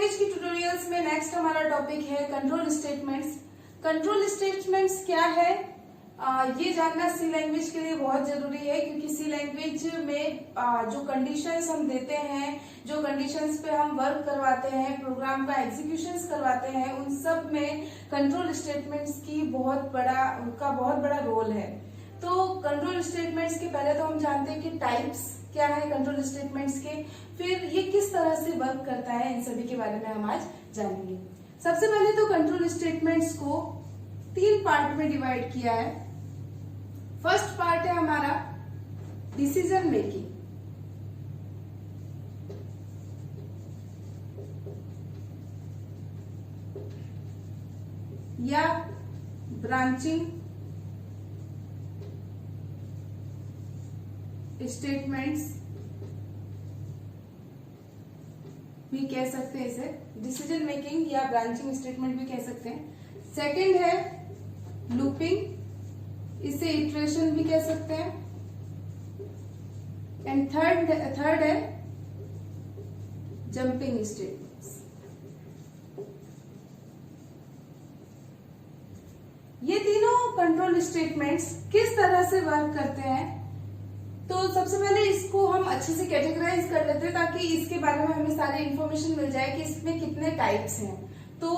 Language की tutorials में next हमारा टॉपिक है कंट्रोल स्टेटमेंट्स। कंट्रोल स्टेटमेंट्स क्या है, ये जानना सी लैंग्वेज के लिए बहुत जरूरी है, क्योंकि सी लैंग्वेज में जो कंडीशंस हम देते हैं, जो कंडीशंस पे हम वर्क करवाते हैं, प्रोग्राम का एग्जीक्यूशंस करवाते हैं, उन सब में कंट्रोल स्टेटमेंट्स की बहुत बड़ा रोल है। तो कंट्रोल स्टेटमेंट्स के पहले तो हम जानते हैं कि टाइप्स क्या है कंट्रोल स्टेटमेंट्स के, फिर ये किस तरह से वर्क करता है, इन सभी के बारे में हम आज जानेंगे। सबसे पहले तो कंट्रोल स्टेटमेंट्स को 3 पार्ट में डिवाइड किया है। फर्स्ट पार्ट है हमारा डिसीजन मेकिंग, या ब्रांचिंग स्टेटमेंट्स भी कह सकते हैं, इसे डिसीजन मेकिंग या ब्रांचिंग स्टेटमेंट भी कह सकते हैं। सेकंड है लूपिंग, इसे इटरेशन भी कह सकते हैं। एंड थर्ड है जंपिंग स्टेटमेंट्स। ये तीनों कंट्रोल स्टेटमेंट्स किस तरह से वर्क करते हैं, तो सबसे पहले इसको हम अच्छे से कैटेगराइज कर लेते हैं, ताकि इसके बारे में हमें सारी इंफॉर्मेशन मिल जाए कि इसमें कितने टाइप्स हैं। तो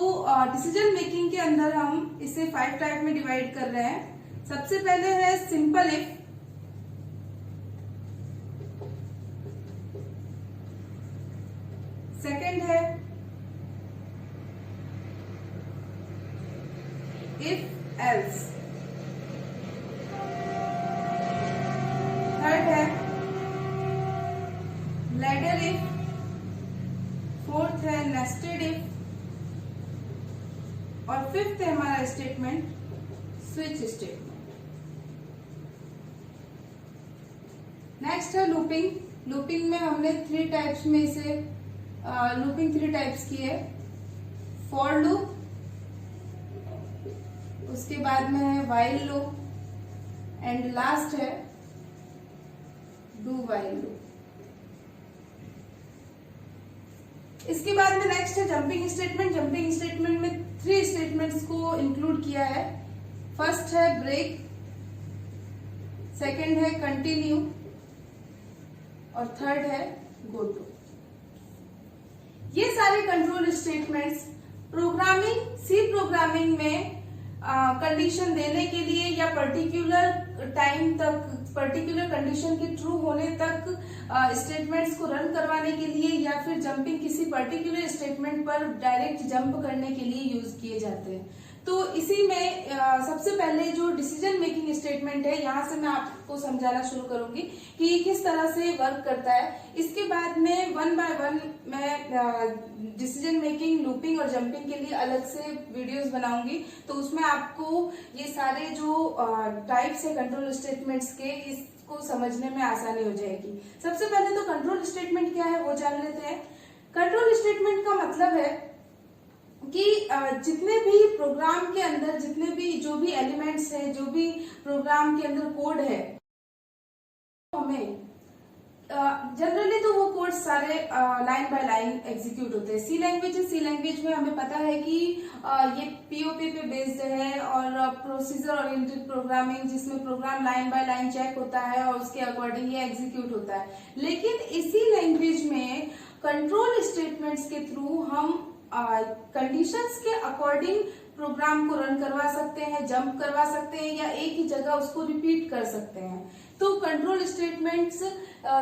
डिसीजन मेकिंग के अंदर हम इसे 5 टाइप में डिवाइड कर रहे हैं। सबसे पहले है सिंपल इफ, सेकंड है इफ एल्स, थर्ड है लैडर इफ, फोर्थ है नेस्टेड इफ, और फिफ्थ है हमारा स्टेटमेंट स्विच स्टेटमेंट। नेक्स्ट है लूपिंग। लूपिंग में हमने 3 टाइप्स में इसे लूपिंग 3 टाइप्स की है। फॉर लूप, उसके बाद में है व्हाइल लूप, एंड लास्ट है डू व्हाइल लूप। इसके बाद में नेक्स्ट है जंपिंग स्टेटमेंट। जंपिंग स्टेटमेंट में 3 स्टेटमेंट्स को इंक्लूड किया है। फर्स्ट है ब्रेक, सेकंड है कंटिन्यू, और थर्ड है गो टू। ये सारे कंट्रोल स्टेटमेंट्स सी प्रोग्रामिंग में कंडीशन देने के लिए या पर्टिकुलर टाइम तक, पर्टिकुलर कंडीशन के ट्रू होने तक स्टेटमेंट्स को रन करवाने के लिए, या फिर जंपिंग किसी पर्टिकुलर स्टेटमेंट पर डायरेक्ट जंप करने के लिए यूज किए जाते हैं। तो इसी में सबसे पहले जो डिसीजन मेकिंग स्टेटमेंट है, यहाँ से मैं आपको समझाना शुरू करूंगी कि ये किस तरह से वर्क करता है। इसके बाद में 1 बाय 1 मैं डिसीजन मेकिंग, लूपिंग और जंपिंग के लिए अलग से वीडियोस बनाऊंगी, तो उसमें आपको ये सारे जो टाइप्स है कंट्रोल स्टेटमेंट्स के, इसको समझने में आसानी हो जाएगी। सबसे पहले तो कंट्रोल स्टेटमेंट क्या है वो जान लेते हैं। कंट्रोल स्टेटमेंट का मतलब है कि जितने भी प्रोग्राम के अंदर, जितने भी जो भी एलिमेंट्स हैं, जो भी प्रोग्राम के अंदर कोड है, हमें जनरली तो वो कोड सारे लाइन बाय लाइन एग्जीक्यूट होते हैं। सी लैंग्वेज में हमें पता है कि ये पीओपी पे बेस्ड है, और प्रोसीजर ओरिएंटेड प्रोग्रामिंग, जिसमें program line by line check होता है और उसके अकॉर्डिंग ये एग्जीक्यूट होता है। लेकिन इसी लैंग्वेज में कंट्रोल स्टेटमेंट्स के थ्रू हम कंडीशंस के अकॉर्डिंग प्रोग्राम को रन करवा सकते हैं, जंप करवा सकते हैं, या एक ही जगह उसको रिपीट कर सकते हैं। तो कंट्रोल स्टेटमेंट्स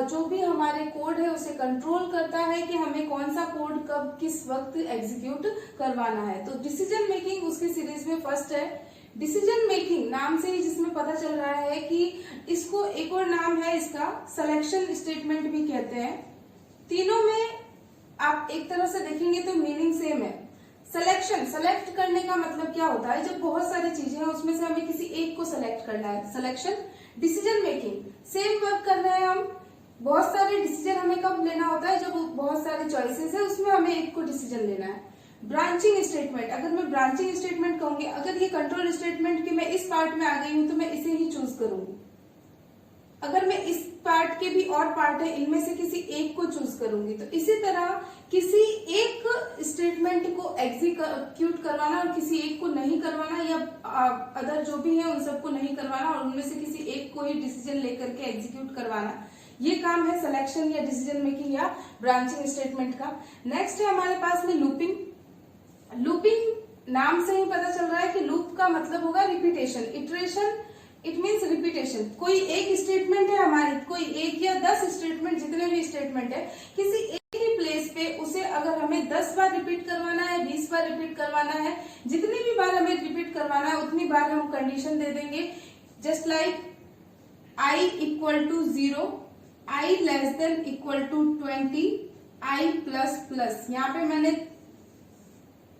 जो भी हमारे कोड है उसे कंट्रोल करता है कि हमें कौन सा कोड कब किस वक्त एग्जीक्यूट करवाना है। तो डिसीजन मेकिंग उसकी सीरीज में फर्स्ट है। डिसीजन मेकिंग नाम से ही जिसमें पता चल रहा है कि इसको एक और नाम है इसका सिलेक्शन स्टेटमेंट भी कहते हैं। तीनों में आप एक तरह से देखेंगे तो मीनिंग सेम है। सेलेक्ट करने का मतलब क्या होता है, जब बहुत सारी चीजें हैं उसमें से हमें किसी एक को सेलेक्ट करना है, selection. Decision making same work कर रहे हैं हम, बहुत सारे डिसीजन हमें कब लेना होता है, जब बहुत सारे चॉइसेस है उसमें हमें एक को डिसीजन लेना है। ब्रांचिंग स्टेटमेंट, अगर मैं ब्रांचिंग स्टेटमेंट कहूंगी, अगर ये कंट्रोल स्टेटमेंट की मैं इस पार्ट में आ गई हूं तो मैं इसे ही चूज करूंगी। अगर मैं इस पार्ट के भी और पार्ट है, इनमें से किसी एक को चूज करूंगी। तो इसी तरह किसी एक स्टेटमेंट को एग्जीक्यूट करवाना और किसी एक को नहीं करवाना, या अदर जो भी है उन सबको नहीं करवाना और उनमें से किसी एक को ही डिसीजन लेकर के एग्जीक्यूट करवाना, ये काम है सिलेक्शन या डिसीजन मेकिंग या ब्रांचिंग स्टेटमेंट का। नेक्स्ट है हमारे पास में लूपिंग। लूपिंग नाम से ही पता चल रहा है कि लूप का मतलब होगा repetition, iteration, it means repetition. कोई एक स्टेटमेंट है हमारी, कोई एक या 10 स्टेटमेंट, जितने भी स्टेटमेंट है, किसी एक ही प्लेस पे उसे अगर हमें 10 बार रिपीट करवाना है, 20 बार रिपीट करवाना है, जितनी भी बार हमें रिपीट करवाना है उतनी बार हम कंडीशन दे देंगे। Just like i equal to 0, i less than equal to 20, i plus plus. यहाँ पे मैंने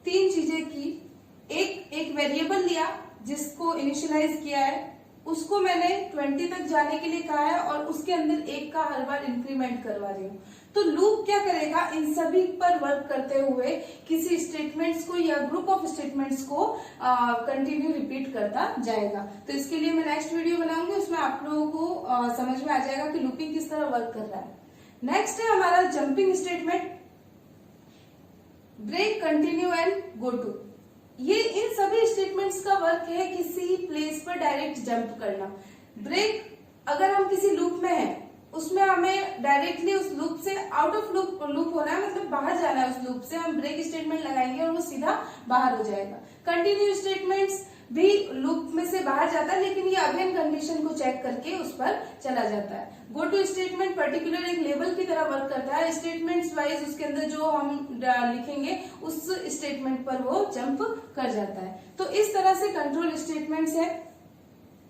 3 चीजें की। एक वेरिएबल लिया जिसको इनिशियलाइज किया है, उसको मैंने 20 तक जाने के लिए कहा है और उसके अंदर 1 का हर बार इंक्रीमेंट करवा रही हूँ। तो लूप क्या करेगा, इन सभी पर वर्क करते हुए किसी स्टेटमेंट्स को या ग्रुप ऑफ स्टेटमेंट्स को कंटिन्यू रिपीट करता जाएगा। तो इसके लिए मैं नेक्स्ट वीडियो बनाऊंगी, उसमें आप लोगों को समझ में आ जाएगा कि लूपिंग किस तरह वर्क कर रहा है। नेक्स्ट है हमारा jumping statement, break, continue and go to. ये इन सभी स्टेटमेंट्स का वर्क है किसी प्लेस पर डायरेक्ट जंप करना। ब्रेक, अगर हम किसी लूप में हैं, उसमें हमें डायरेक्टली उस लूप से आउट ऑफ लूप होना है, मतलब बाहर जाना है उस लूप से, हम ब्रेक स्टेटमेंट लगाएंगे और वो सीधा बाहर हो जाएगा। कंटिन्यू स्टेटमेंट्स भी लूप में से बाहर जाता है, लेकिन ये अगेन कंडीशन को चेक करके उस पर चला जाता है। गो टू स्टेटमेंट पर्टिकुलर एक लेवल की तरह वर्क करता है, स्टेटमेंट्स वाइज उसके अंदर जो हम लिखेंगे उस स्टेटमेंट पर वो जंप कर जाता है। तो इस तरह से कंट्रोल स्टेटमेंट्स है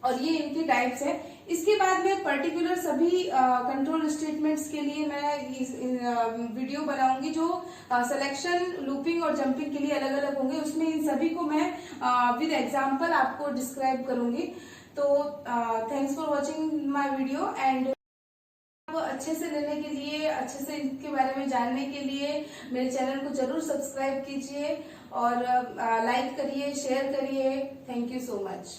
और ये इनकी टाइप्स है। इसके बाद में पर्टिकुलर सभी कंट्रोल स्टेटमेंट्स के लिए मैं वीडियो बनाऊंगी जो सिलेक्शन, लूपिंग और जंपिंग के लिए अलग अलग होंगे। उसमें इन सभी को मैं विद एग्जांपल आपको डिस्क्राइब करूंगी। तो thanks for watching my video and अच्छे से लेने के लिए, अच्छे से इनके बारे में जानने के लिए मेरे चैनल को जरूर सब्सक्राइब कीजिए और लाइक करिए, शेयर करिए। Thank you so much.